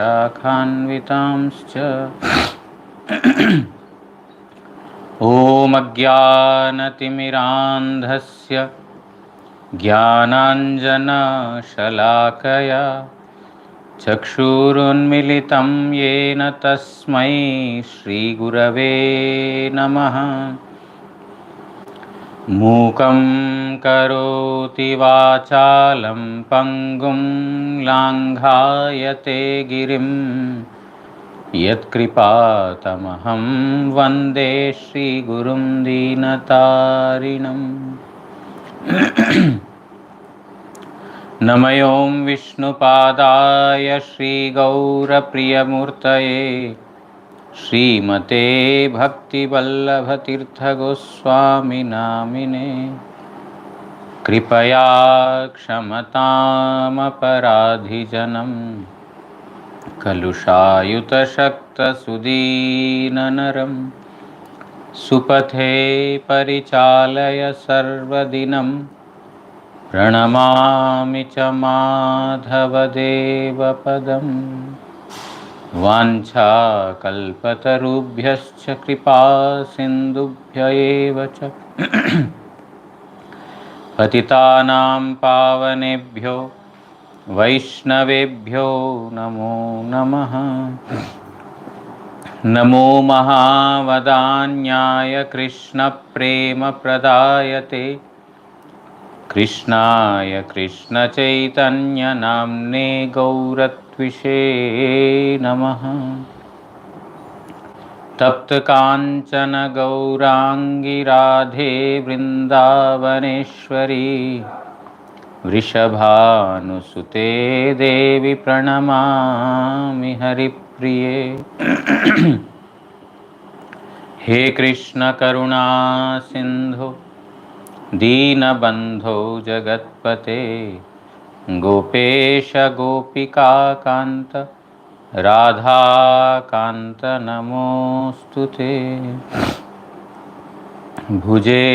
शाखान्वितांश्च ॐ अज्ञानतिमिरान्धस्य ज्ञानाञ्जनशलाकया चक्षुरुन्मिलितं येन तस्मै श्रीगुरवे नमः। मूकं करोति वाचालं पङ्गुं लाङ्घायते गिरिं यत्कृपातमहं वन्दे श्रीगुरुं दीनतारिणम्। नमयों विष्णुपादाय श्रीगौरप्रियमूर्तये श्रीमते भक्तिवल्लभतीर्थगोस्वामिनामिने कृपया क्षमतामपराधिजनं कलुषायुतशक्तसुदीननरं सुपथे परिचालय सर्वदिनं प्रणमामि च माधवदेवपदम्। वाञ्छाकल्पतरुभ्यश्च कृपा सिन्धुभ्य एव च पतितानां पावनेभ्यो वैष्णवेभ्यो नमो नमः। नमो महावदान्याय कृष्णप्रेमप्रदायते कृष्णाय कृष्णचैतन्यनाम्ने गौरत्विषे नमः। तप्तकाञ्चन गौराङ्गी राधे वृन्दावनेश्वरी वृषभानुसुते देवी प्रणमामि हरिप्रिये। हे कृष्ण करुणा सिन्धु दीनबन्धो जगत्पते गोपेश गोपिकान्त राधाकान्त नमोऽस्तुते। भुजे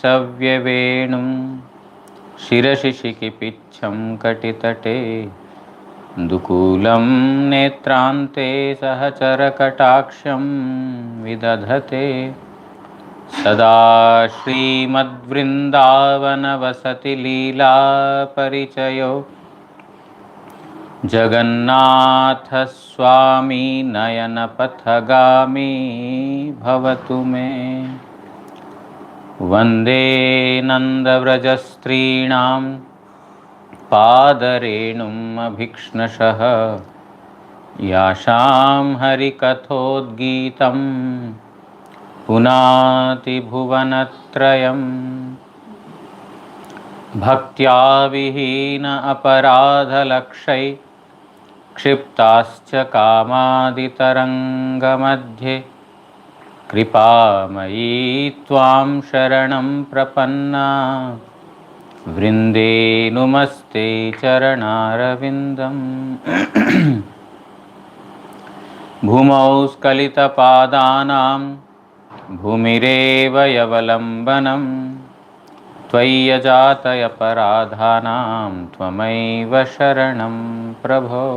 सव्यवेणुं शिरसि शिखिपिच्छं कटितटे दुकूलं नेत्रान्ते सहचरकटाक्षं विदधते सदा श्रीमद्वृन्दावनवसति लीलापरिचयो जगन्नाथस्वामी नयनपथगामी भवतु मे। वन्दे नन्दव्रजस्त्रीणां पादरेणुम् अभीक्ष्णशः यासां हरिकथोद्गीतं पुनाति भुवनत्रयम्। भक्त्या विहीन अपराधलक्षै क्षिप्ताश्च कामादितरङ्गमध्ये कृपामयी त्वां शरणं प्रपन्ना वृन्दे नुमस्ते चरणारविन्दम्। भूमौ स्खलितपादानां भूमिरेव यवलम्बनं त्वय्यजातयपराधानां त्वमैव शरणं प्रभो।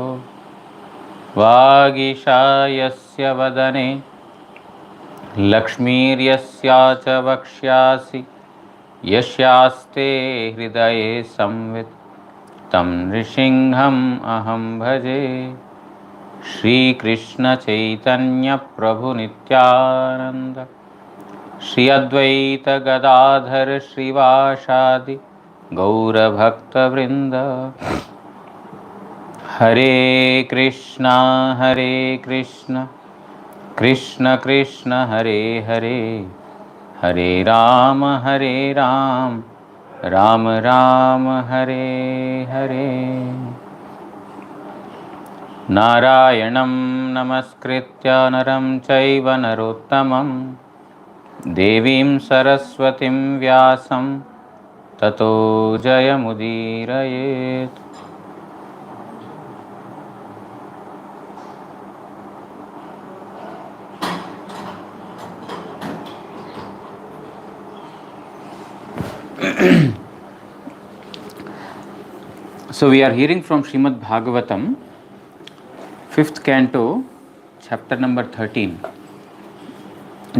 वागीशायस्य वदने लक्ष्मीर्यस्या च वक्ष्यासि यस्यास्ते हृदये संवित् तं नृसिंहम् अहं भजे। श्रीकृष्णचैतन्यप्रभुनित्यानन्द श्री अद्वैत गदाधर श्रीवासादि गौरभक्तवृन्द। हरे कृष्णा कृष्ण कृष्ण हरे हरे, हरे राम राम राम हरे हरे। नारायणं नमस्कृत्य नरं चैव नरोत्तमं देवीं सरस्वतीं व्यासं ततो जयमुदीरयेत्। So we are hearing from Srimad Bhagavatam 5th canto, chapter number 13.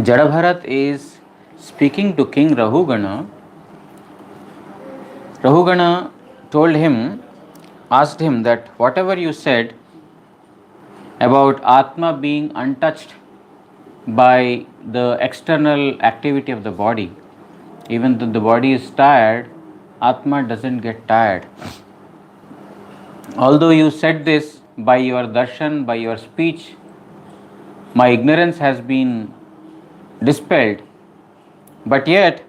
Jadabharat is speaking to King Rahugana. Rahugana asked him that whatever you said about Atma being untouched by the external activity of the body, even though the body is tired, Atma doesn't get tired. Although you said this by your darshan, by your speech, my ignorance has been dispelled, but yet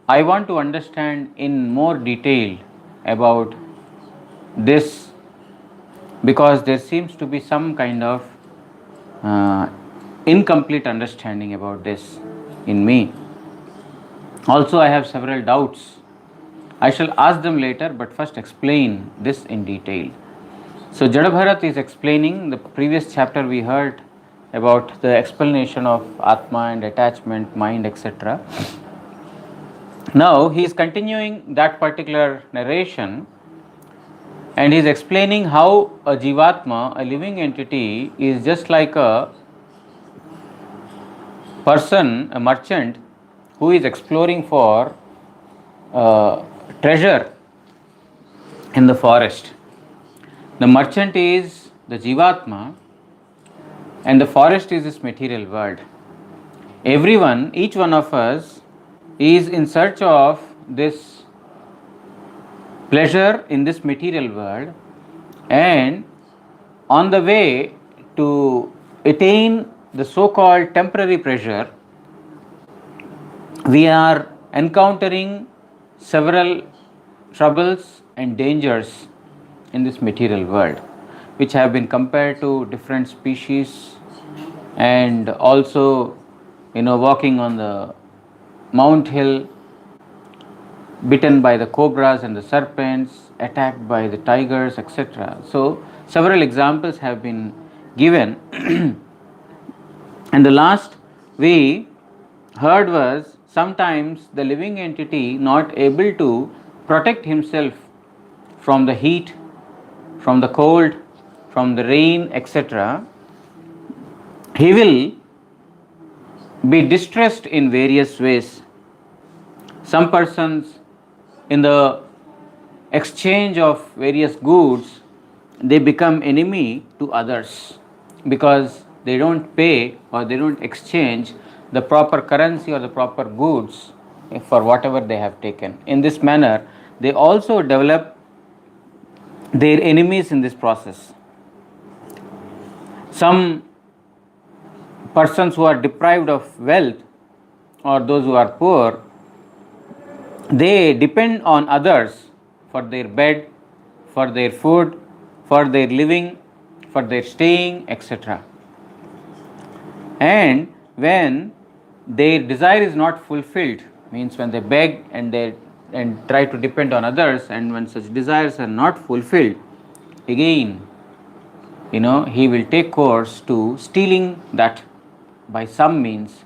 I want to understand in more detail about this, because there seems to be some kind of incomplete understanding about this in me. Also, I have several doubts. I shall ask them later, but first explain this in detail. So, Jadabharat is explaining the previous chapter we heard about the explanation of Atma and attachment, mind, etc. Now, he is continuing that particular narration and he is explaining how a Jivatma, a living entity, is just like a person, a merchant, who is exploring for treasure in the forest. The merchant is the Jivatma and the forest is this material world. Everyone, each one of us is in search of this pleasure in this material world, and on the way to attain the so-called temporary pleasure, we are encountering several troubles and dangers in this material world, which have been compared to different species, and also walking on the mount hill, bitten by the cobras and the serpents, attacked by the tigers, etc. So several examples have been given and the last we heard was sometimes the living entity not able to protect himself from the heat, from the cold, from the rain, etc., he will be distressed in various ways. Some persons, in the exchange of various goods, they become enemy to others because they don't pay or they don't exchange the proper currency or the proper goods for whatever they have taken. In this manner, they also develop their enemies in this process. Some persons who are deprived of wealth or those who are poor, they depend on others for their bed, for their food, for their living, for their staying, etc. And when their desire is not fulfilled, means when they beg and try to depend on others, and when such desires are not fulfilled, again he will take course to stealing that by some means,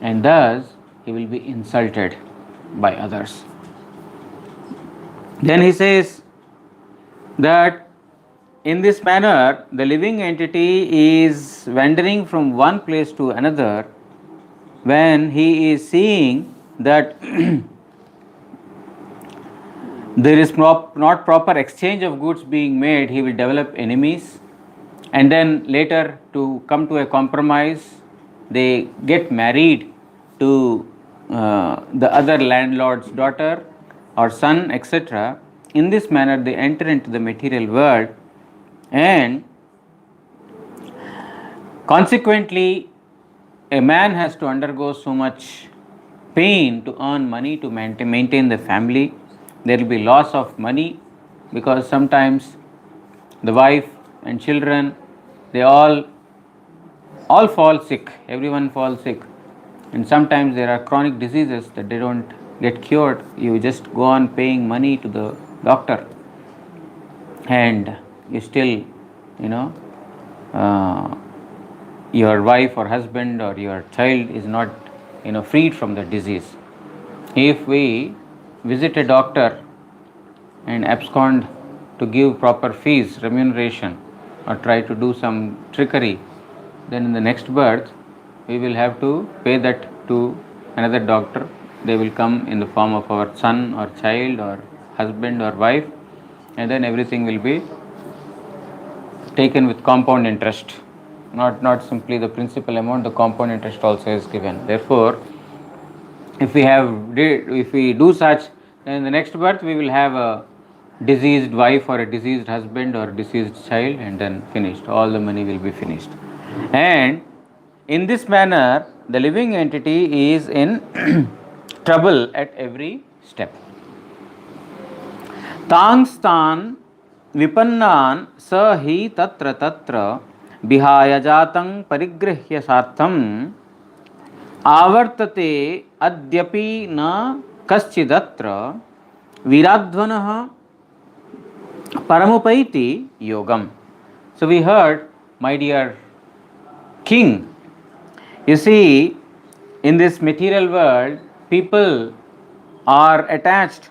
and thus he will be insulted by others. Then he says that in this manner the living entity is wandering from one place to another. When he is seeing that there is not proper exchange of goods being made, he will develop enemies, and then later to come to a compromise, they get married to the other landlord's daughter or son, etc. In this manner they enter into the material world, and consequently a man has to undergo so much pain to earn money to maintain the family. There will be loss of money because sometimes the wife and children, they all fall sick, everyone falls sick, and sometimes there are chronic diseases that they don't get cured. You just go on paying money to the doctor and you still your wife or husband or your child is not freed from the disease. If we visit a doctor and abscond to give proper fees, remuneration, or try to do some trickery, then in the next birth we will have to pay that to another doctor. They will come in the form of our son or child or husband or wife, and then everything will be taken with compound interest, not simply the principal amount, the compound interest also is given. Therefore, if we do such, then in the next birth we will have a diseased wife or a diseased husband or diseased child, and then finished, all the money will be finished. And in this manner the living entity is in trouble at every step. तांस्तान् विपन्नान् स हि तत्र तत्र विहाय जातं परिगृह्य सार्थम् आवर्तते अद्यपि न कश्चिदत्र वीराध्वनः paramupaiti yogam. So we heard, my dear king, you see, in this material world people are attached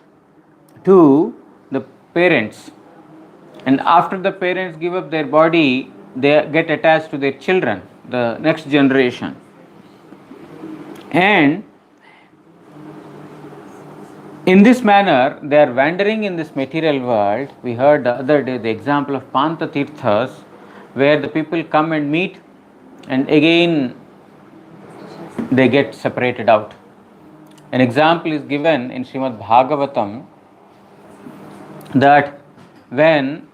to the parents, and after the parents give up their body, they get attached to their children, the next generation. And in this manner they are wandering in this material world. We heard the other day the example of Panta Tirthas, where the people come and meet and again they get separated out. An example is given in Srimad Bhagavatam that when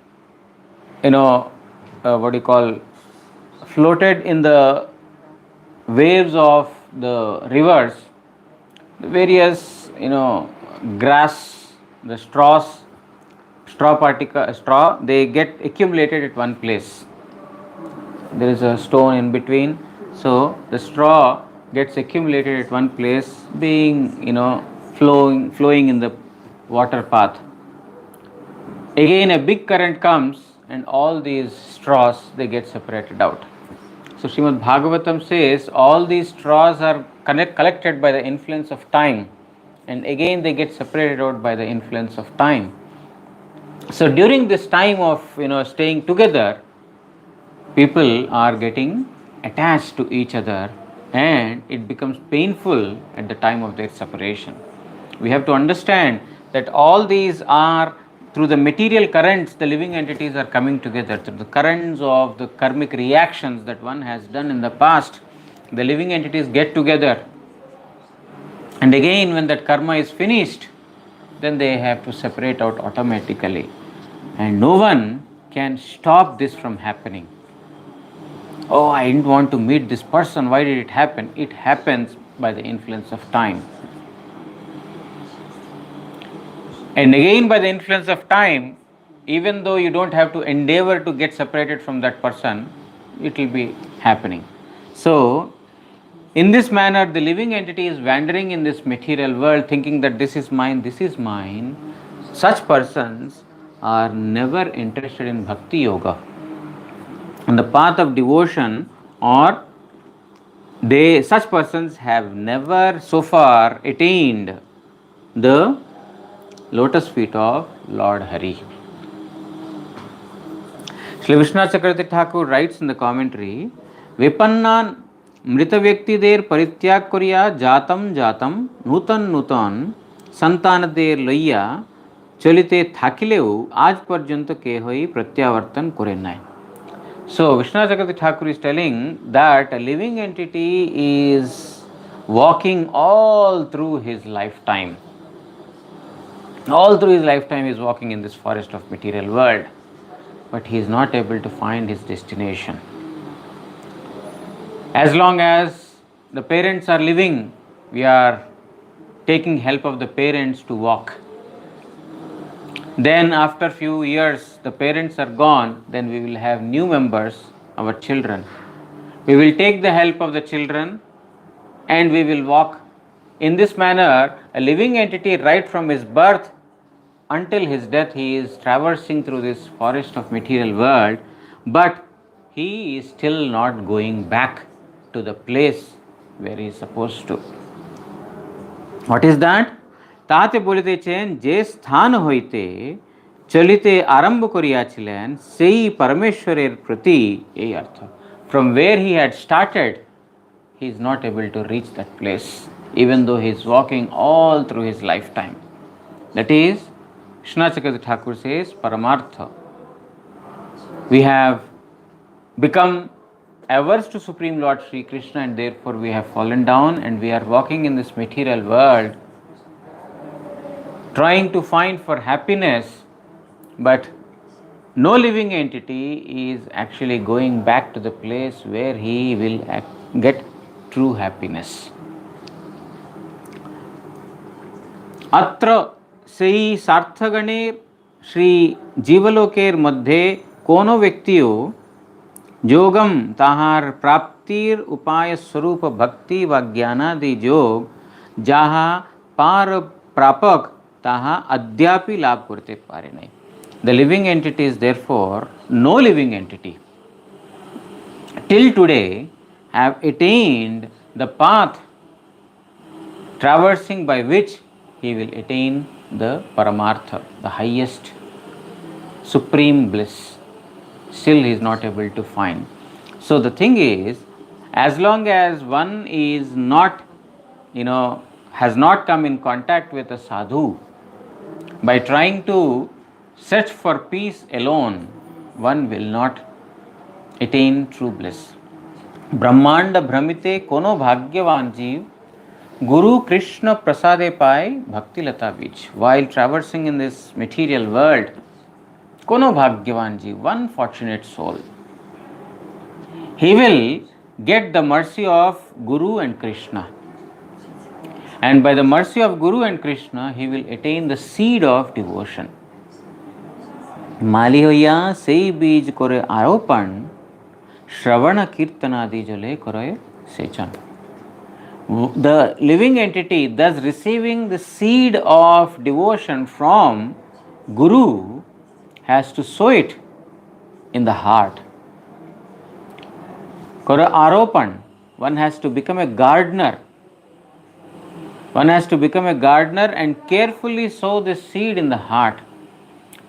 floated in the waves of the rivers, the various grass, the straw, they get accumulated at one place. There is a stone in between, so the straw gets accumulated at one place, being flowing in the water path. Again a big current comes and all these straws, they get separated out. So Srimad Bhagavatam says all these straws are collected by the influence of time, and again they get separated out by the influence of time. So during this time of staying together, people are getting attached to each other, and it becomes painful at the time of their separation. We have to understand that all these are through the material currents. The living entities are coming together through the currents of the karmic reactions that one has done in the past. The living entities get together, and again when that karma is finished, then they have to separate out automatically, and no one can stop this from happening. Oh, I didn't want to meet this person, why did it happen? It happens by the influence of time. And again by the influence of time, even though you don't have to endeavor to get separated from that person, it will be happening. So in this manner the living entity is wandering in this material world thinking that this is mine, this is mine. Such persons are never interested in bhakti yoga, on the path of devotion, or such persons have never so far attained the lotus feet of Lord Hari. Sri Vishwanath Chakravarti Thakur writes in the commentary, Vipannan mrita vyaktider parityag korya jatam jatam nutan nutan santanader laiya cholite thakileu aaj parjanta kehoi pratyavartan kore nai. So Vishwanath Chakravarti Thakur is telling that a living entity is walking all through his lifetime. All through his lifetime he is walking in this forest of material world, but he is not able to find his destination. As long as the parents are living, we are taking help of the parents to walk. Then after few years the parents are gone, then we will have new members, our children. We will take the help of the children and we will walk. In this manner, a living entity right from his birth until his death, he is traversing through this forest of material world, but he is still not going back to the place where he is supposed to. What is that? তাতে বলিতেছেন যে স্থান হইতে চলিতে আরম্ভ করিয়াছিলেন সেই পরমেশ্বরের প্রতি এই অর্থ। From where he had started, he is not able to reach that place, even though he is walking all through his lifetime. That is, Shnachakata Thakur says, Paramartha. We have become averse to Supreme Lord Sri Krishna, and therefore we have fallen down and we are walking in this material world trying to find for happiness, but no living entity is actually going back to the place where he will get true happiness. अत्र সেই সার্থগণের শ্রী জীবলোকের মধ্যে কোনো ব্যক্তিও যোগম তাহার প্রাপ্তির উপায় স্বরূপ ভক্তি বা জ্ঞানাদি যোগ যাহা পার প্রাপক তাহা অদ্যাপি লাভ করতে পারে নাই। The living entity is therefore no living entity till today have attained the path traversing by which he will attain the Paramartha, the highest supreme bliss. Still he is not able to find. So the thing is, as long as one is not, has not come in contact with a sadhu, by trying to search for peace alone, one will not attain true bliss. Brahmanda Brahmite kono bhagyavan jeev Guru Krishna prasade pai bhakti lata bij. While traversing in this material world, kono bhagyavan jeev, one fortunate soul, he will get the mercy of Guru and Krishna. And by the mercy of Guru and Krishna, he will attain the seed of devotion. মালি হইয়া সেই বীজ করে আরোপণ, শ্রবণ কীর্তনাদি জলে করে সেচন. The living entity, thus receiving the seed of devotion from Guru, has to sow it in the heart. Kara aropan, one has to become a gardener. One has to become a gardener and carefully sow the seed in the heart.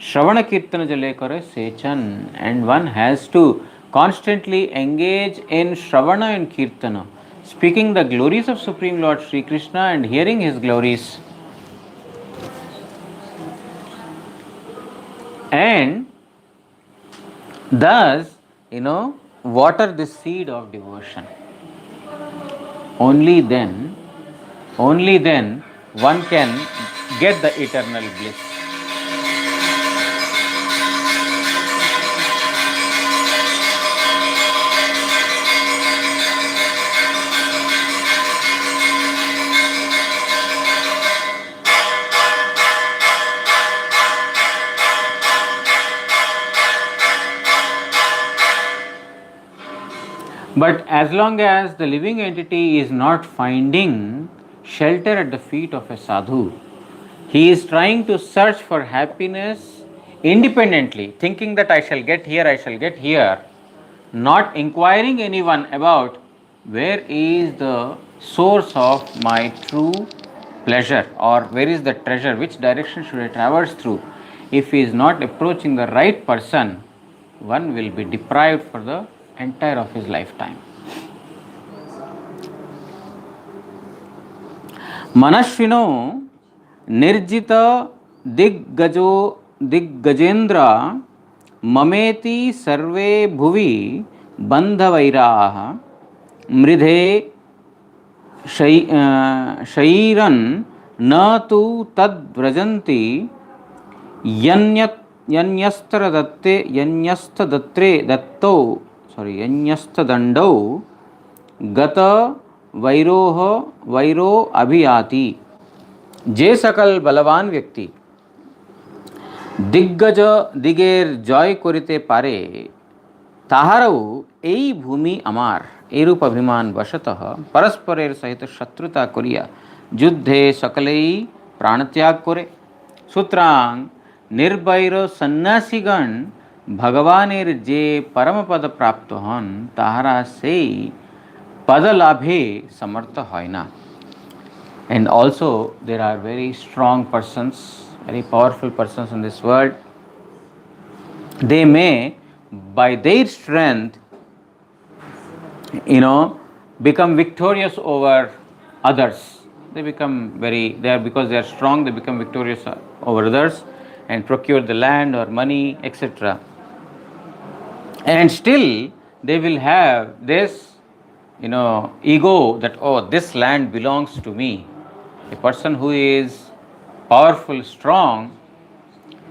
Shravana Kirtana jale kare sechan, and one has to constantly engage in Shravana and Kirtana, speaking the glories of Supreme Lord Sri Krishna and hearing his glories, and thus water the seed of devotion. Only then one can get the eternal bliss. But as long as the living entity is not finding shelter at the feet of a sadhu, he is trying to search for happiness independently, thinking that I shall get here, not inquiring anyone about where is the source of my true pleasure, or where is the treasure, which direction should I traverse through. If he is not approaching the right person, one will be deprived for the entire of his lifetime. Manashvino nirjita diggajendra mameti sarve bhuvi bandhavairaha mridhe shairan na tu tad vrajanti यन्यस्तदण्डौ गत Vero अभियाति। जे सकल बलवान व्यक्ति दिग्गज दिगेर जय करिते पारे, ताहारও এই ভূমি আমার, এরূপ অভিমান বশতঃ পরস্পরের সহিত শত্রুতা করিয়া যুদ্ধে সকলেই প্রাণত্যাগ করে। সুতরাং নির্বৈর সন্ন্যাসীগণ ভগবানের যে পরমপদ প্রাপ্ত হন, তাহারা সেই পদলাভে সমর্থ হয় না। And also there are very strong persons, very powerful persons in this world they may, by their strength, become victorious over others. They become because they are strong, they become victorious over others and procure the land or money, etc. And still they will have this, ego that, oh, this land belongs to me. A person who is powerful, strong,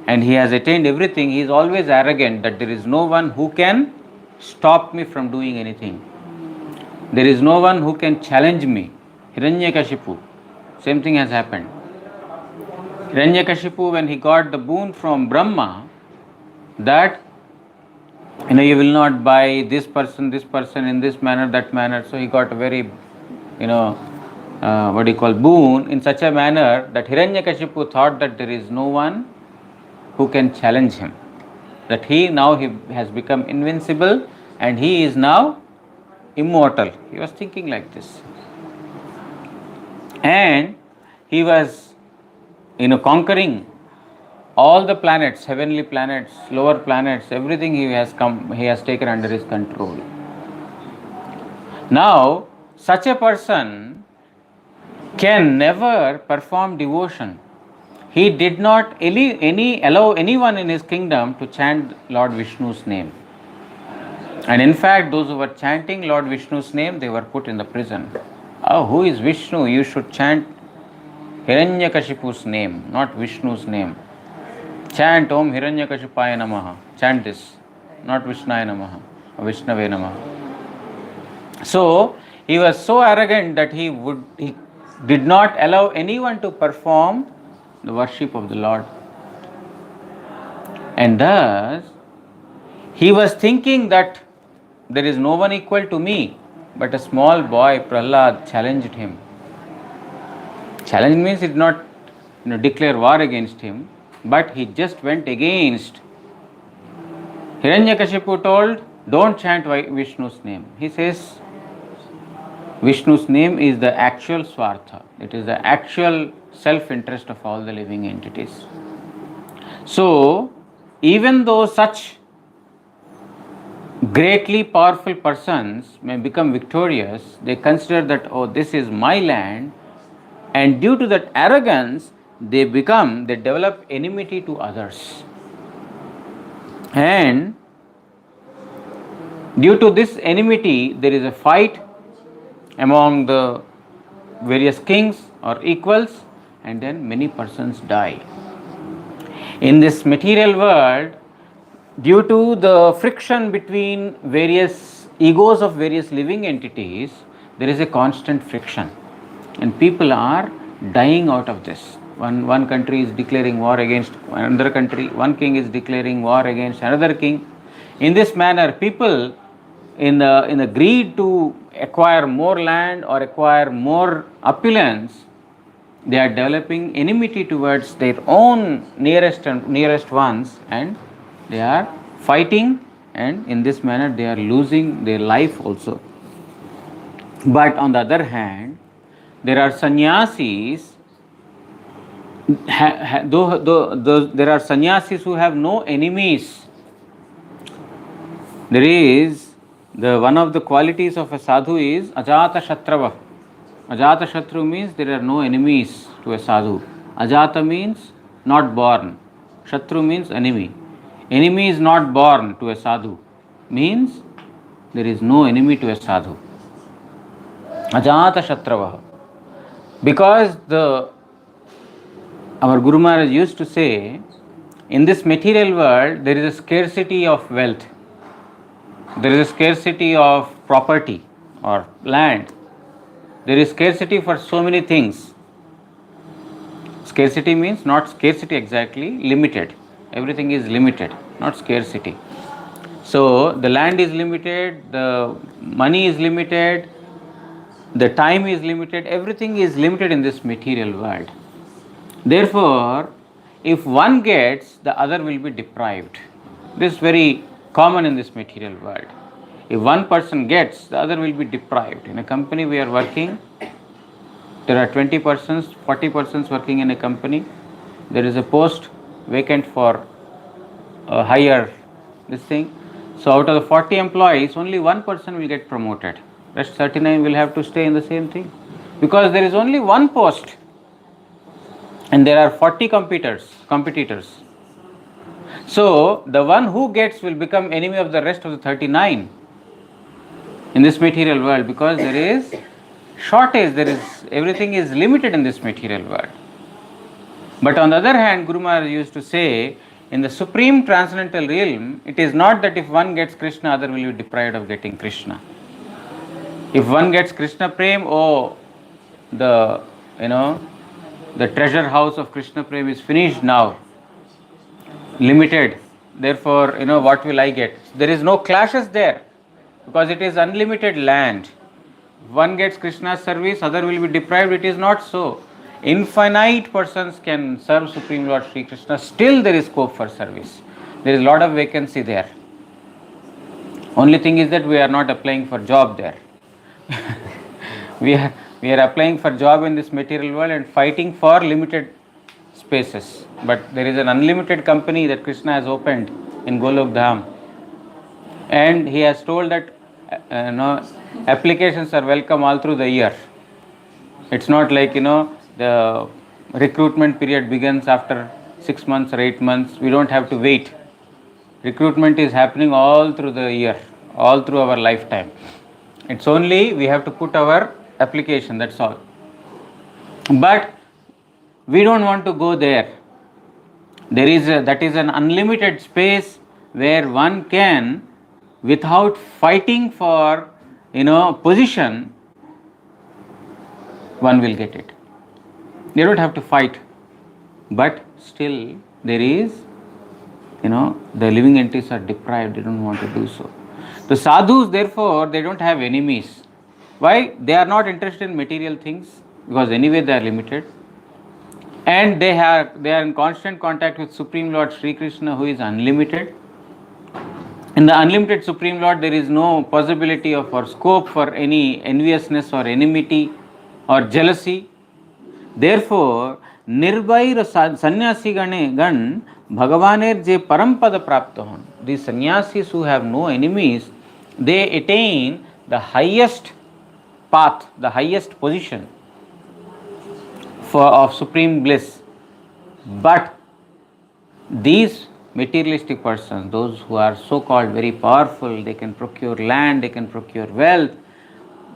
and he has attained everything, he is always arrogant that there is no one who can stop me from doing anything. There is no one who can challenge me. Hiranyakashipu, same thing has happened. Hiranyakashipu, when he got the boon from Brahma, that you will not buy this person in this manner, that manner. So he got a very, boon in such a manner that Hiranyakashipu thought that there is no one who can challenge him. That he has become invincible and he is now immortal. He was thinking like this. And he was, conquering all the planets, heavenly planets, lower planets, everything he has taken under his control. Now, such a person can never perform devotion. He did not allow anyone in his kingdom to chant Lord Vishnu's name. And in fact, those who were chanting Lord Vishnu's name, they were put in the prison. Oh, who is Vishnu? You should chant Hiranyakashipu's name, not Vishnu's name. Chant Om Hiranyakashipaya Namaha. Chant this, not Vishnaya Namaha or Vishnave Namaha. So, he was so arrogant that he did not allow anyone to perform the worship of the Lord. And thus, he was thinking that there is no one equal to me, but a small boy, Prahlad, challenged him. Challenge means he did not declare war against him, but he just went against. Hiranyakashipu told, don't chant Vishnu's name. He says, Vishnu's name is the actual Swartha. It is the actual self-interest of all the living entities. So, even though such greatly powerful persons may become victorious, they consider that, oh, this is my land, and due to that arrogance, they develop enmity to others. And due to this enmity, there is a fight among the various kings or equals, and then many persons die. In this material world, due to the friction between various egos of various living entities, there is a constant friction, and people are dying out of this. One country is declaring war against another country, one king is declaring war against another king. In this manner, people, in the greed to acquire more land or acquire more opulence, they are developing enmity towards their own nearest ones, and they are fighting, and in this manner they are losing their life also. But on the other hand, there are sannyasis. There are sannyasis who have no enemies. There is one of the qualities of a sadhu is ajata shatrava. Ajata shatru means there are no enemies to a sadhu. Ajata means not born. Shatru means enemy. Enemy is not born to a sadhu. Means there is no enemy to a sadhu. Ajata shatrava. Because our Guru Maharaj used to say, in this material world, there is a scarcity of wealth. There is a scarcity of property or land. There is scarcity for so many things. Scarcity means not scarcity exactly, limited. Everything is limited, not scarcity. So, the land is limited, the money is limited, the time is limited, everything is limited in this material world. Therefore, if one gets, the other will be deprived. This is very common in this material world. If one person gets, the other will be deprived. In a company we are working, there are 20 persons, 40 persons working in a company. There is a post vacant for a higher this thing. So out of the 40 employees, only one person will get promoted. Rest 39 will have to stay in the same thing. Because there is only one post and there are 40 competitors. So the one who gets will become enemy of the rest of the 39 in this material world, because there is shortage, everything is limited in this material world. But on the other hand, Guru Maharaj used to say, in the supreme transcendental realm, it is not that if one gets Krishna, other will be deprived of getting Krishna. If one gets Krishna Prem, oh, the treasure house of Krishna Prem is finished now, limited. Therefore, what will I get? There is no clashes there, because it is unlimited land. If one gets Krishna's service, other will be deprived. It is not so. Infinite persons can serve Supreme Lord Sri Krishna. Still there is scope for service. There is a lot of vacancy there. Only thing is that we are not applying for job there. we are applying for job in this material world and fighting for limited spaces. But there is an unlimited company that Krishna has opened in Golok Dham, and he has told that applications are welcome all through the year. It's not like the recruitment period begins after 6 months or 8 months. We don't have to wait. Recruitment is happening all through the year, all through our lifetime. It's only we have to put our application, that's all. But we don't want to go there. That is an unlimited space where one can, without fighting for position, one will get it. They don't have to fight, but still there is, the living entities are deprived. They don't want to do so. The sadhus, therefore, they don't have enemies. Why? They are not interested in material things, because anyway they are limited, and they are in constant contact with Supreme Lord Sri Krishna, who is unlimited. In the unlimited Supreme Lord, there is no possibility of or scope for any enviousness or enmity or jealousy. Therefore, Nirvair Sannyasi Gan Bhagavaner Je Parampada Prapta Hon. These sannyasis who have no enemies, they attain the highest path, the highest position of supreme bliss. But these materialistic persons, those who are so-called very powerful, they can procure land, they can procure wealth.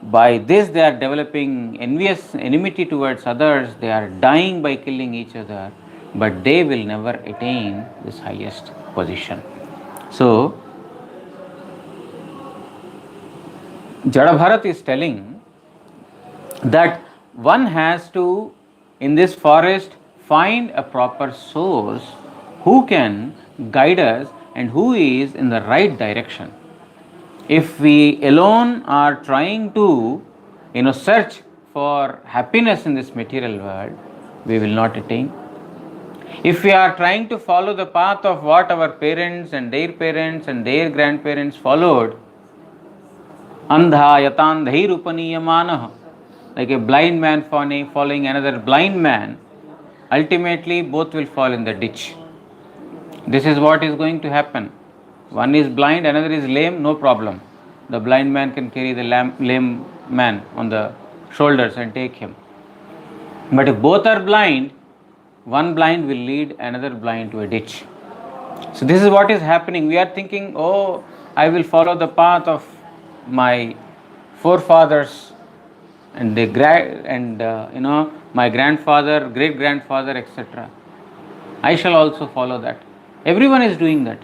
By this they are developing envious enmity towards others, they are dying by killing each other, but they will never attain this highest position. So, Jadabharat is telling that one has to, in this forest, find a proper source who can guide us and who is in the right direction. If we alone are trying to search for happiness in this material world, we will not attain. If we are trying to follow the path of what our parents and their grandparents followed, andha yatandhair upaniyamanah, like a blind man following another blind man, ultimately both will fall in the ditch. This is what is going to happen. One is blind, another is lame, no problem. The blind man can carry the lame man on the shoulders and take him. But if both are blind, one blind will lead another blind to a ditch. So this is what is happening. We are thinking, oh, I will follow the path of my forefathers and my grandfather, great grandfather, etc. I shall also follow that. Everyone is doing that.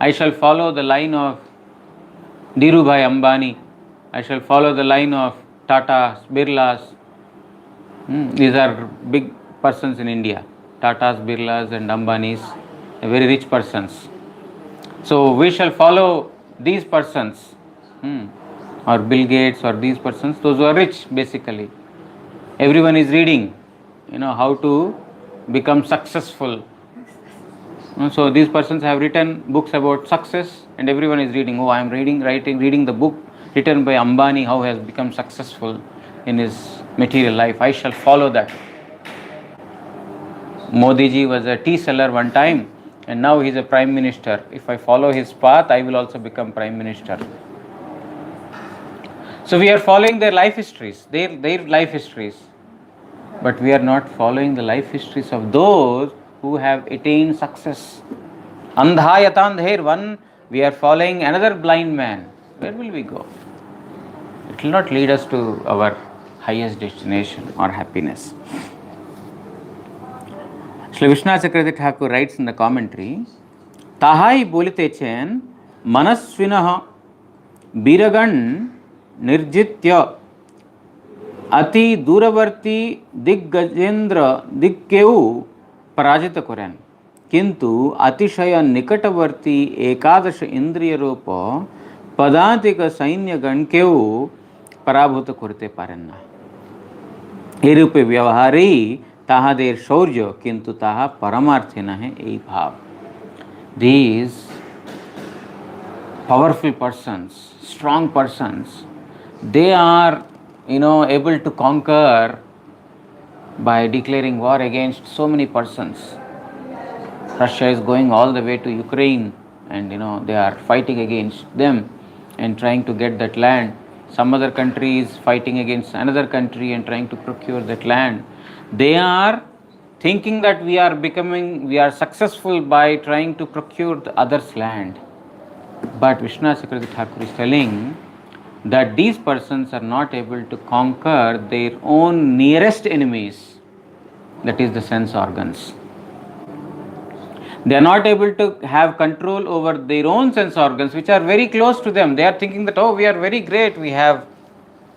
I shall follow the line of Dhirubhai Ambani. I shall follow the line of Tatas, Birlas. These are big persons in India. Tatas, Birlas and Ambanis, very rich persons. So we shall follow these persons, or Bill Gates or these persons, those who are rich basically. Everyone is reading, how to become successful. So these persons have written books about success, and everyone is reading. Oh, I am reading the book written by Ambani, how he has become successful in his material life. I shall follow that. Modi ji was a tea seller one time. and now he is a prime minister. If I follow his path, I will also become prime minister. So we are following their life histories, their life histories, but we are not following the life histories of those who have attained success. Andhayatandher, one, we are following another blind man. Where will we go? It will not lead us to our highest destination or happiness. Shri Vishnu Chakravarti Thakur writes in the commentary, Tahai bolite chen manasvinah biragan nirjitya अति दूरवर्ती दिग्गजेंद्र दिक्केउ पराजित करें किंतु अतिशय निकटवर्ती एकादश इंद्रिय रूप पदातिक सैन्य गण केउ पराभूत करते पारें ना ए रूपे व्यवहारी ताहादेर शौर्य किंतु ताहा परमार्थी न है ए भाव. These powerful persons, strong persons, they are able to conquer by declaring war against so many persons. Russia is going all the way to Ukraine, and they are fighting against them and trying to get that land. Some other country is fighting against another country and trying to procure that land. They are thinking that we are successful by trying to procure the other's land. But Vishnu Chakravarti Thakur is telling that these persons are not able to conquer their own nearest enemies, that is the sense organs. They are not able to have control over their own sense organs, which are very close to them. They are thinking that, oh, we are very great, we have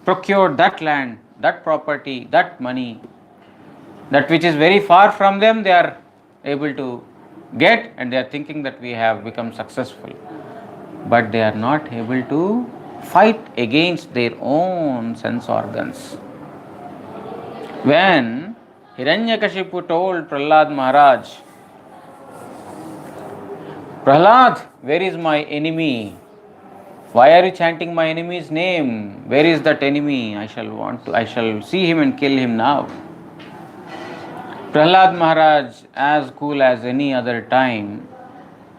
procured that land, that property, that money. That which is very far from them, they are able to get, and they are thinking that we have become successful. But they are not able to fight against their own sense organs. When Hiranyakashipu told Prahlad Maharaj, Prahlad, where is my enemy? Why are you chanting my enemy's name? Where is that enemy? I shall see him and kill him now. Prahlad Maharaj, as cool as any other time,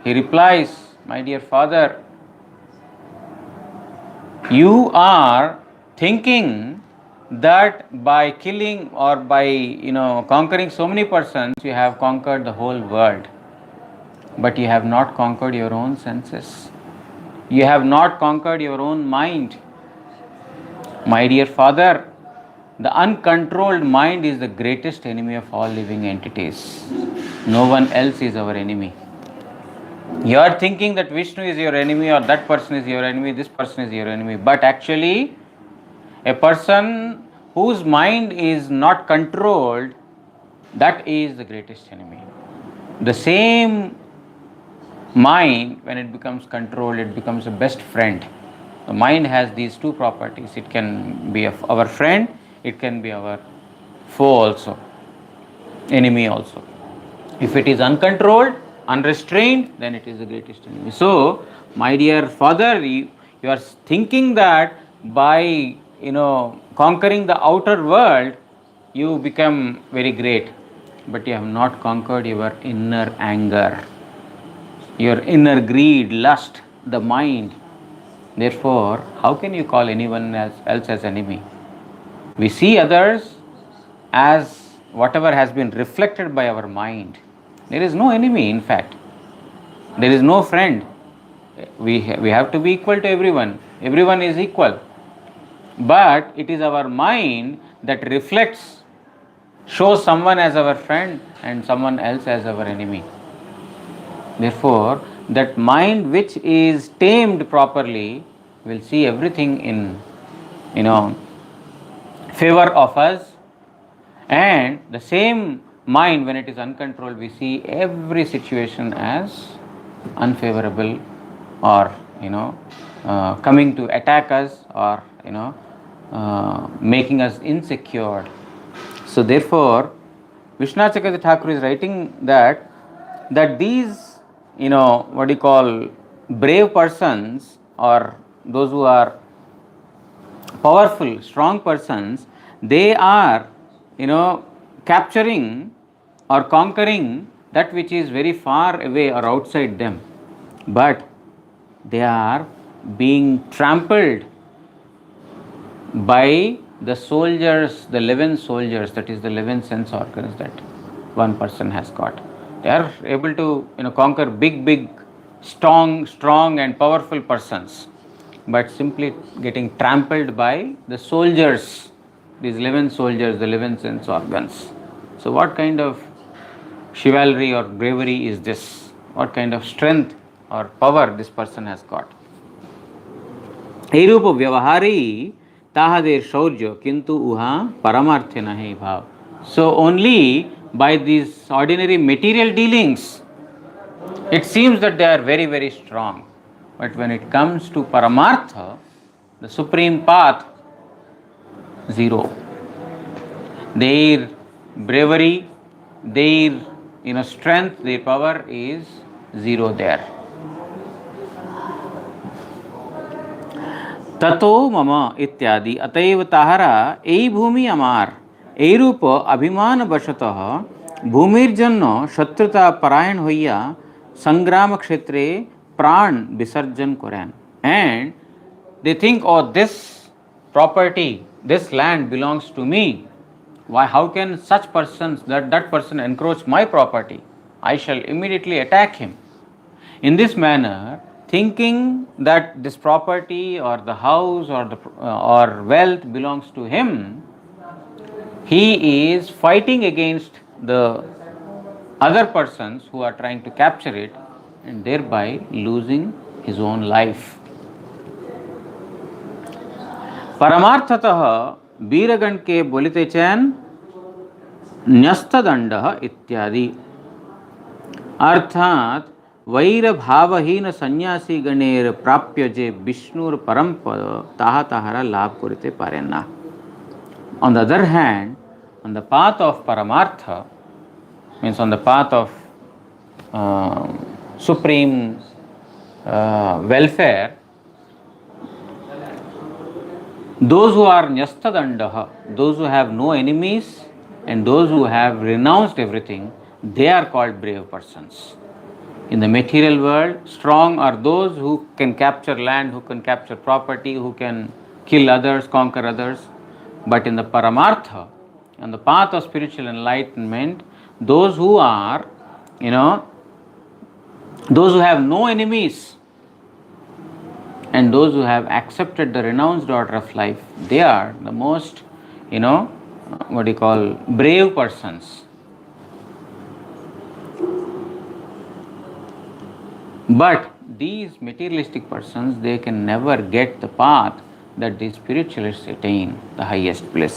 he replies, my dear father, you are thinking that by killing or by conquering so many persons, you have conquered the whole world. But you have not conquered your own senses. You have not conquered your own mind. My dear father, the uncontrolled mind is the greatest enemy of all living entities. No one else is our enemy. You are thinking that Vishnu is your enemy, or that person is your enemy, this person is your enemy. But actually, a person whose mind is not controlled, that is the greatest enemy. The same mind, when it becomes controlled, it becomes a best friend. The mind has these two properties. It can be our friend, it can be our foe also, enemy also. If it is uncontrolled, unrestrained, then it is the greatest enemy. So, my dear father, you are thinking that by conquering the outer world, you become very great, but you have not conquered your inner anger, your inner greed, lust, the mind. Therefore, how can you call anyone else as enemy? We see others as whatever has been reflected by our mind. There is no enemy, in fact. There is no friend. We have to be equal to everyone. Everyone is equal. But it is our mind that reflects, shows someone as our friend and someone else as our enemy. Therefore, that mind which is tamed properly will see everything in favor of us, and the same mind, when it is uncontrolled, we see every situation as unfavorable, or coming to attack us, or making us insecure. So therefore, Vishnu Chakravarti Thakur is writing that these brave persons, or those who are powerful, strong persons, they are capturing or conquering that which is very far away or outside them, but they are being trampled by the soldiers, the 11 soldiers, that is the 11 sense organs that one person has got. They are able to conquer big, strong and powerful persons, but simply getting trampled by the soldiers, these 11 soldiers, the 11 sense organs. So what kind of chivalry or bravery is this? What kind of strength or power this person has got? এইরূপ ব্যবহারেই তাহাদের শৌর্য, কিন্তু উহা পারমার্থে নাহি ভাব. So only by these ordinary material dealings it seems that they are very strong, but when it comes to paramartha, the supreme path, zero. Their bravery, their strength, their power is zero there. ततो मम इत्यादि, अतएव ताहारा এই ভূমি আমার, এইরূপ অভিমান বশতঃ ভূমির জন্য শত্রুতা পরায়ণ হইয়া সংগ্রাম ক্ষেত্রে প্রাণ বিসর্জন করেন. And they think, oh, this property, this land belongs to me. Why, how can such persons, that person encroach my property? I shall immediately attack him. In this manner, thinking that this property or the house or wealth belongs to him, he is fighting against the other persons who are trying to capture it, and thereby losing his own life. परमार्थतः वीरगण के बोलिते चैन न्यस्तदंडः इत्यादि, अर्थात वैर भावहीन सन्यासी गणेर प्राप्य जे विष्णुर परम पद ताहा ताहारा लाभ करिते पारे ना. On the other hand, on the path of paramartha, means on the path of supreme welfare, those who are nyasthadandaha, those who have no enemies and those who have renounced everything, they are called brave persons. In the material world, strong are those who can capture land, who can capture property, who can kill others, conquer others. But in the paramartha, on the path of spiritual enlightenment, those who are, those who have no enemies and those who have accepted the renounced order of life, they are the most, brave persons. But these materialistic persons, they can never get the path that the spiritualists attain, the highest bliss.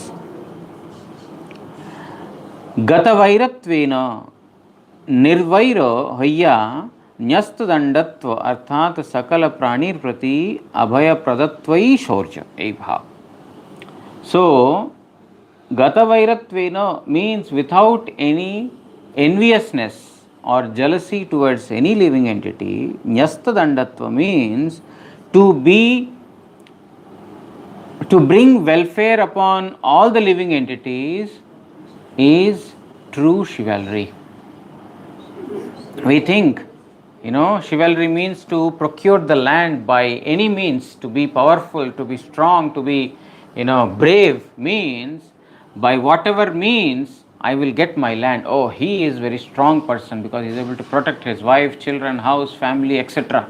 गतवैरत्वेन निर्वैर हय्या न्यस्तदंडत्व, अर्थात सकल प्राणीर प्रति अभय प्रदत्वई शौर्य, ए भाव. So गतवैरत्वेन means without any enviousness or jealousy towards any living entity. Nyasthadandatva means to bring welfare upon all the living entities is true chivalry. We think, chivalry means to procure the land by any means, to be powerful, to be strong, to be, brave, means by whatever means I will get my land. Oh, he is a very strong person because he is able to protect his wife, children, house, family, etc.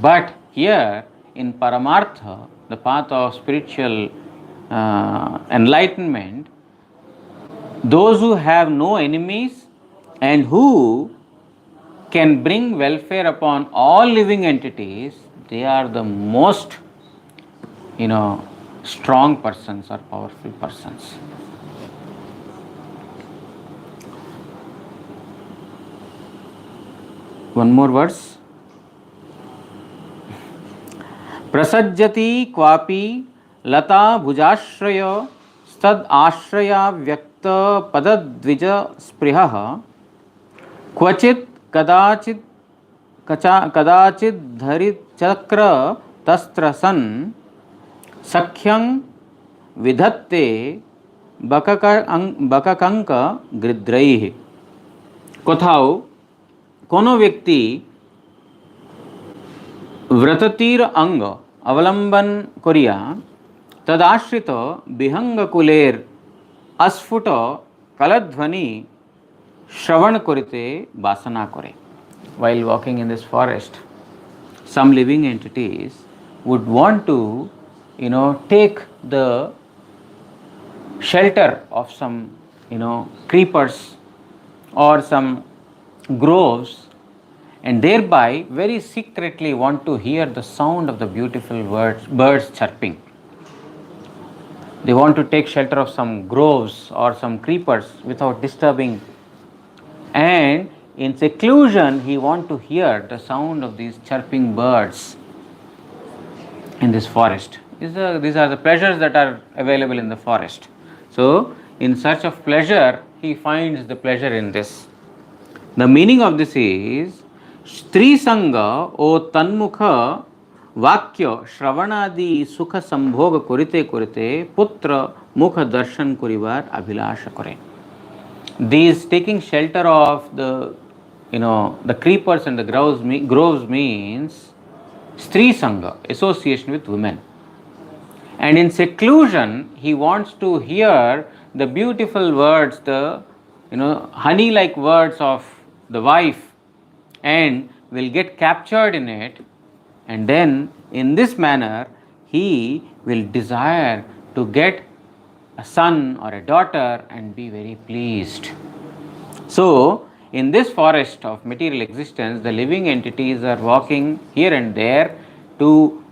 But here in Paramartha, the path of spiritual enlightenment, those who have no enemies and who can bring welfare upon all living entities, they are the most, strong persons or powerful persons. One more verse. प्रसज्जति क्वापि लता भुजाश्रय स्तद आश्रया व्यक्त पदद्विज स्पृहः क्वचित् कदाचित् धरिचक्र तस्त्रसन् सख्यं विधत्ते बककंक गृद्रैः. কোথাও কোনো ব্যক্তি व्रततीर अंग अवलंबन करिया तदाश्रित विहंगकुलेर अस्फुट कलध्वनि श्रवण करिते वासना करे. While walking in this forest, some living entities would want to, take the shelter of some, creepers or some groves, and thereby very secretly want to hear the sound of the beautiful birds chirping. They want to take shelter of some groves or some creepers without disturbing, and in seclusion he want to hear the sound of these chirping birds in this forest. These are the pleasures that are available in the forest. So in search of pleasure he finds the pleasure in this. The meaning of this is स्त्री संग ओ तन्मुख वाक्य श्रवणादि सुख संभोग करिते करिते पुत्र मुख दर्शन करिवार अभिलाष करे. These taking shelter of the creepers and the groves means stri sanga, association with women, and in seclusion he wants to hear the beautiful words, the honey like words of the wife, and will get captured in it, and then in this manner he will desire to get a son or a daughter and be very pleased. So in this forest of material existence, the living entities are walking here and there to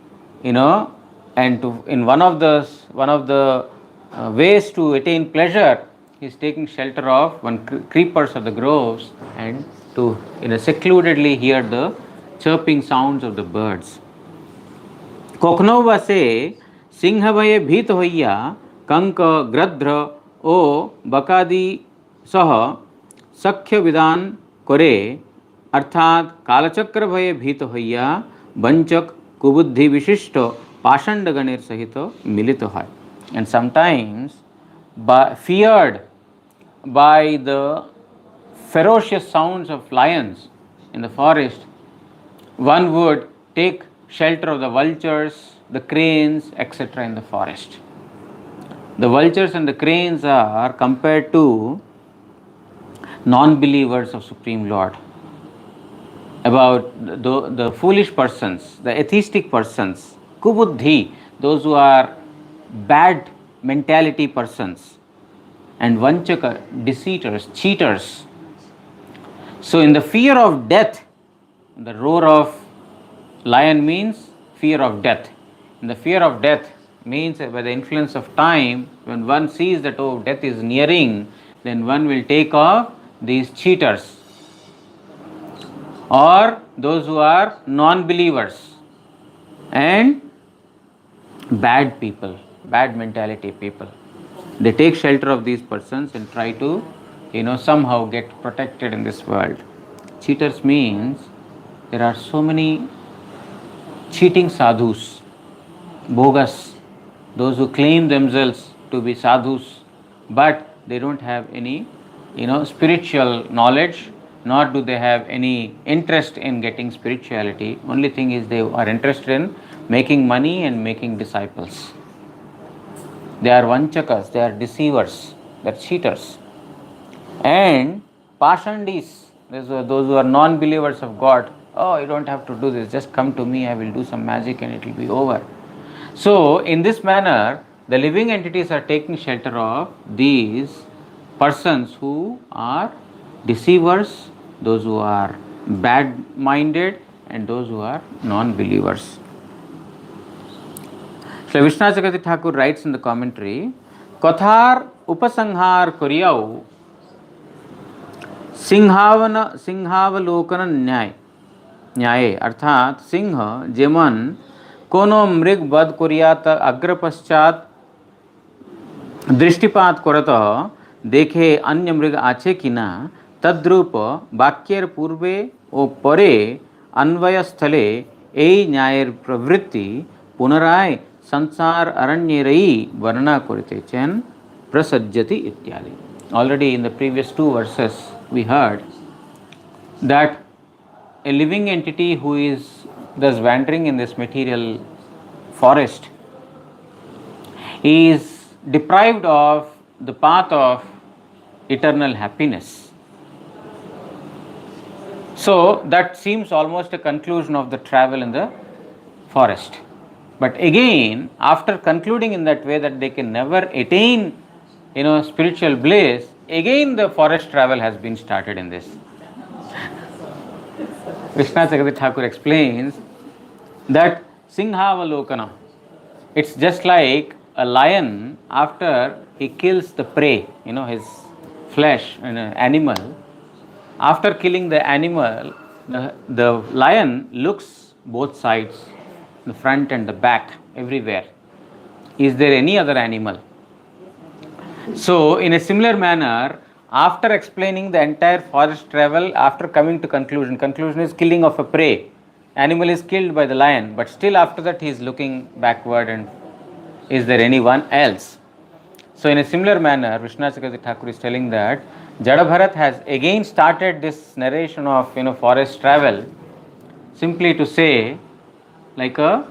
and to in one of the ways to attain pleasure, he is taking shelter of one creepers of the groves and to secludedly hear the chirping sounds of the birds. कखनो बसे सिंह भये भीत होइया कंक ग्रध्र ओ बकादि सह सख्य विधान करे, अर्थात कालचक्र भये भीत होइया वंचक कुबुद्धि विशिष्ट पाषंड गणेर सहित मिलित है. And sometimes feared by the ferocious sounds of lions in the forest, one would take shelter of the vultures, the cranes, etc. in the forest. The vultures and the cranes are compared to non-believers of Supreme Lord. About the foolish persons, the atheistic persons, kubuddhi, those who are bad mentality persons, and vanchaka, deceiters, cheaters. So in the fear of death, the roar of lion means fear of death. And the fear of death means by the influence of time, when one sees that death is nearing, then one will take off these cheaters or those who are non-believers and bad people, bad mentality people. They take shelter of these persons and try to somehow get protected in this world. Cheaters means there are so many cheating sadhus, bogus, those who claim themselves to be sadhus, but they don't have any spiritual knowledge, nor do they have any interest in getting spirituality. Only thing is they are interested in making money and making disciples. They are vanchakas, they are deceivers, they are cheaters. And pashandis, those who are non-believers of God. Oh, you don't have to do this, just come to me, I will do some magic and it will be over. So in this manner, the living entities are taking shelter of these persons who are deceivers, those who are bad-minded, and those who are non-believers. Shri Vishwanath Chakravarti Thakur writes in the commentary, Kathar upasanghar koriyau सिंहावलोकन न्याय, अर्थात सिंह जेमन कोनो मृग बध करिया त अग्र पश्चात दृष्टिपात करत देखे अन्य मृग आछे कि ना, तद्रूप वाक्येर पूर्वे ओ परे अन्वय स्थले এই ন্যায়ের প্রবৃত্তি পুনরায় संसार अरण्येरई वर्णना करितेছেন प्रसज्जति इत्यादि. Already in the previous two verses we heard that a living entity who is thus wandering in this material forest is deprived of the path of eternal happiness. So that seems almost a conclusion of the travel in the forest. But again, after concluding in that way that they can never attain, spiritual bliss, again the forest travel has been started in this. Krishna Chakravarti Thakur explains that Singhavalokana, it's just like a lion after he kills the prey, his flesh, an animal. After killing the animal, the lion looks both sides, the front and the back, everywhere. Is there any other animal? So, in a similar manner, after explaining the entire forest travel, after coming to conclusion is killing of a prey. Animal is killed by the lion, but still after that he is looking backward and is there anyone else? So, in a similar manner, Vishnu Chakravarti Thakur is telling that Jada Bharat has again started this narration of forest travel simply to say, like a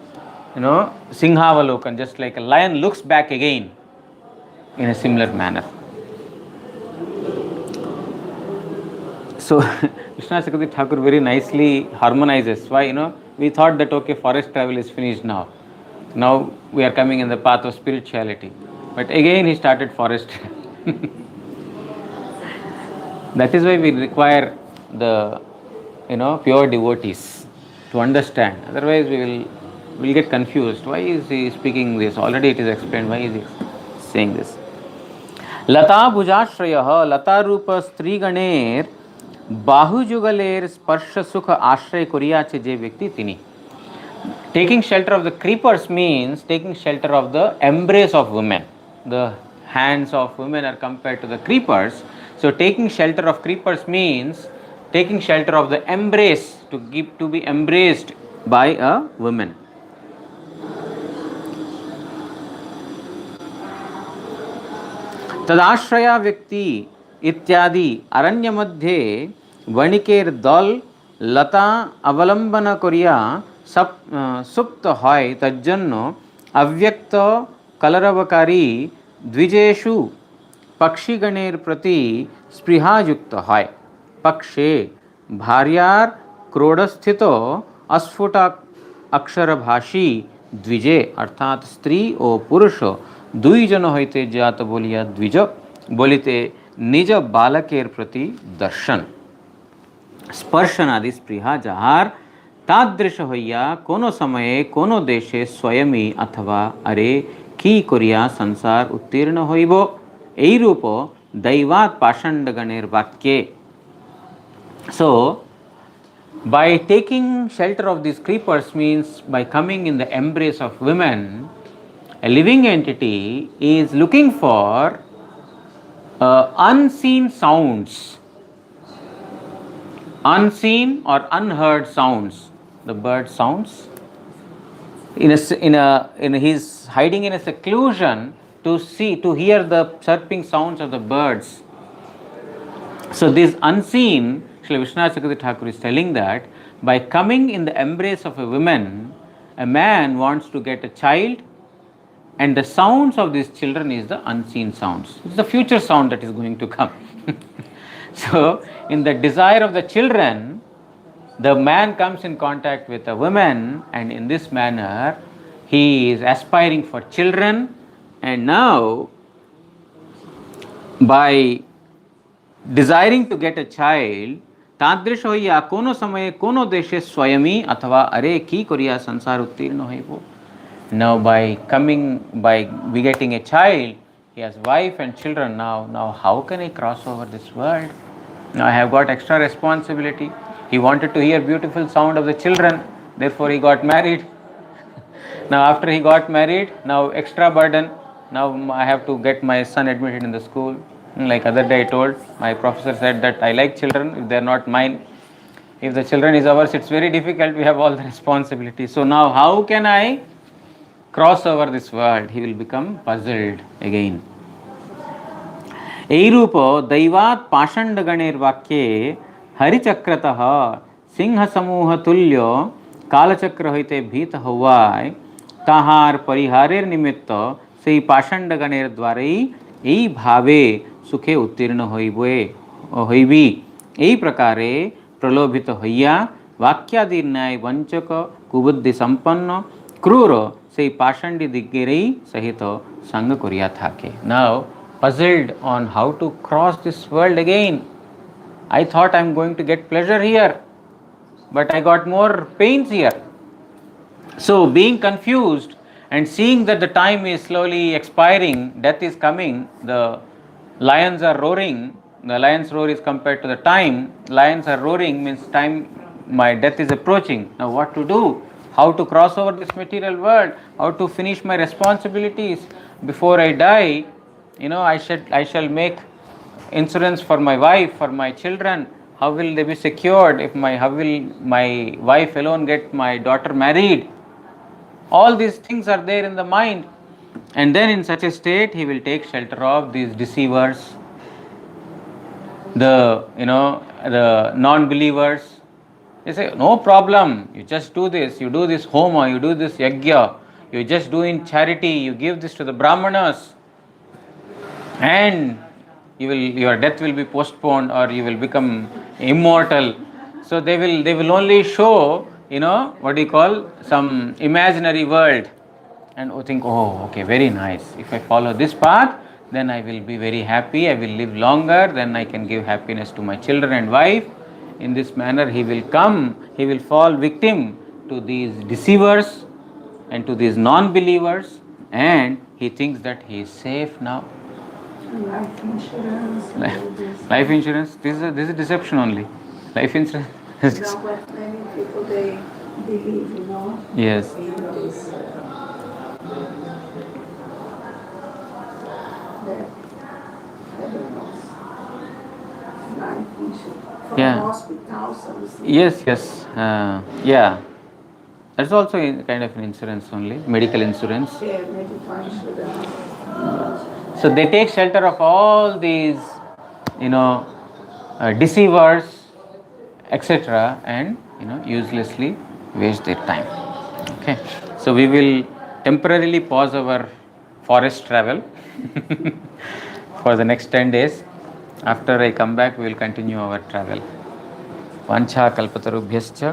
Singhavalokan, just like a lion looks back again in a similar manner. So Vishnu Chakravarti Thakur very nicely harmonizes. Why? We thought that okay, forest travel is finished now. Now we are coming in the path of spirituality. But again he started forest. That is why we require the pure devotees to understand. Otherwise we will get confused. Why is he speaking this? Already it is explained. Why is he saying this? Lata bhujashrayah lata rupa stri ganer bahujugaler sparsha sukha ashray kuriyache je vyakti tini. Taking shelter of the creepers means taking shelter of the embrace of women. The hands of women are compared to the creepers. So taking shelter of creepers means taking shelter of the embrace, to be embraced by a woman. तदाश्रया व्यक्ति इत्यादि अरण्य मध्ये वणिकेर दल लता अवलंबन करिया सुप्त হয় तज्जন্য अव्यक्त कलरवकारी द्विजेषु पक्षीगणेर प्रति स्पृहायुक्त হয় पक्षे भार्यार क्रोडस्थित अस्फुट अक्षरभाषी द्विजे अर्थात स्त्री ओ पुरुष दुईजन हईते जात बोलिया द्विज बोलिते निज बालकेर प्रति दर्शन स्पर्शनादि स्पृहा जाहार तादृश हইয়া कोनो समये कोनो देशे स्वयंई अथवा अरे की करिया संसार उत्तीर्ण हইব এই রূপ दैवात पाषाण्डगणेर वाक्ये. So by taking shelter of these creepers means by coming in the embrace of women, a living entity is looking for unseen sounds, unseen or unheard sounds, the bird sounds. He's hiding in a seclusion to hear the chirping sounds of the birds. So this unseen, Srila Vishnu Chakravarti Thakur is telling that by coming in the embrace of a woman, a man wants to get a child, and the sounds of these children is the unseen sounds. It's the future sound that is going to come. So in the desire of the children, the man comes in contact with a woman, and in this manner he is aspiring for children, and now by desiring to get a child, तादृश होइया कोनो समय कोनो देशे स्वयंई अथवा अरे की करिया संसार उत्तीर्ण होइबो. Now by begetting a child, he has wife and children. Now how can I cross over this world? Now I have got extra responsibility. He wanted to hear beautiful sound of the children, therefore he got married. Now after he got married, now extra burden. Now I have to get my son admitted in the school. Like other day I told, my professor said that I like children if they are not mine. If the children is ours, it's very difficult. We have all the responsibility. So now how can I cross over this world? He will become puzzled again. এই রূপ दैवात पाषाण्डगणेर वाक्ये हरिचक्रतः सिंह समूह तुल्य कालचक्र हईते भीत हवाय ताहार परिहारेर निमित्त सेई पाषाण्डगणेर द्वारेई এই ভাবে সুখে উত্তীর্ণ হইবি। এই প্রকারে প্রলোভিত হইয়া বাক্যাদির ন্যায় বঞ্চক কুবুদ্ধি সম্পন্ন ক্রূর সেই পাষাণ্ডী দিগ্গেরই সহিত সঙ্গ করিয়া থাকে। নাও puzzled on how to cross this world again. I thought I am going to get pleasure here, but I got more pains here. So being confused and seeing that the time is slowly expiring, death is coming, the lions are roaring, the lion's roar is compared to the time, lions are roaring means time, my death is approaching. Now what to do? How to cross over this material world? How to finish my responsibilities before I die? I shall make insurance for my wife, for my children. How will they be secured? How will my wife alone get my daughter married? All these things are there in the mind, and then in such a state he will take shelter of these deceivers, the non-believers. They say, no problem, you just do this, you do this homa, you do this yajna, you just do in charity, you give this to the brahmanas, and your death will be postponed, or you will become immortal. So they will only show, what do you call, some imaginary world, and think, oh okay, very nice, if I follow this path, then I will be very happy, I will live longer, then I can give happiness to my children and wife. In this manner he will fall victim to these deceivers and to these non-believers, and he thinks that he is safe now. Life insurance. Life insurance, this is deception only. Life insurance. But many people, they believe, Yes. in this, that, I don't know, life insurance for Yeah. hospitals or something. Yes. Yeah. That's also a kind of an insurance only, medical insurance. Yeah, medical insurance. So they take shelter of all these, deceivers, etc., and uselessly waste their time. Okay. So we will temporarily pause our forest travel for the next 10 days. After I come back, we will continue our travel. Vancha kalpatarubhyascha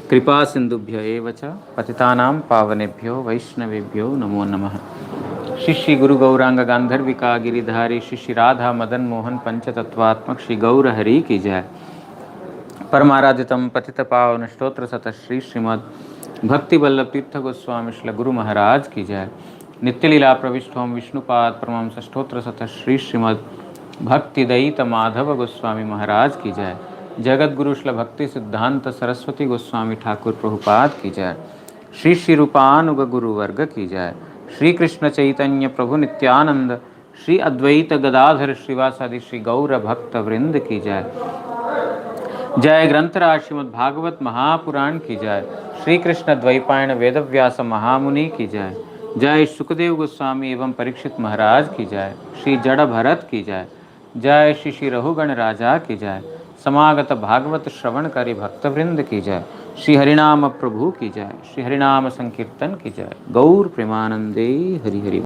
कृपा सिंधुभ्य एव च पतितानां पावनेभ्यो वैष्णवेभ्यो नमो नमः। श्री श्री गुरु गौरांग गांधर्विका गिरिधारी श्री श्री राधा मदन मोहन पंचतत्वात्मक श्री गौर हरि की जय। परमाराधितम पतित पावन स्तोत्र सत श्री श्रीमद भक्ति वल्लभ तीर्थ गोस्वामी श्री गुरु महाराज की जय। नित्य लीला प्रविष्टोम विष्णुपाद परमहंस स्तोत्र सत श्री श्रीमद भक्ति दयित माधव गोस्वामी महाराज की जय। जगत गुरु श्री भक्ति सिद्धांत सरस्वती गोस्वामी ठाकुर प्रभुपाद की जय। श्री श्री रूपानुग गुरु वर्ग की जय। श्री कृष्ण चैतन्य प्रभु नित्यानंद श्री अद्वैत गदाधर श्रीवासादि श्री गौर भक्त वृंद की जय। जय ग्रंथराज श्रीमद् भागवत महापुराण की जय। श्री कृष्ण द्वैपायन वेदव्यास महामुनि की जय। जय सुखदेव गोस्वामी एवं परीक्षित महाराज की जय। श्री जड़ भरत की जय। जय श्री श्री रघुगण राजा की जय। समागत भागवत श्रवणकारी भक्तवृंद की जय। श्री हरिनाम प्रभु की जय। श्री हरिनाम संकीर्तन की जय। गौर प्रेमानंदे हरि हरि।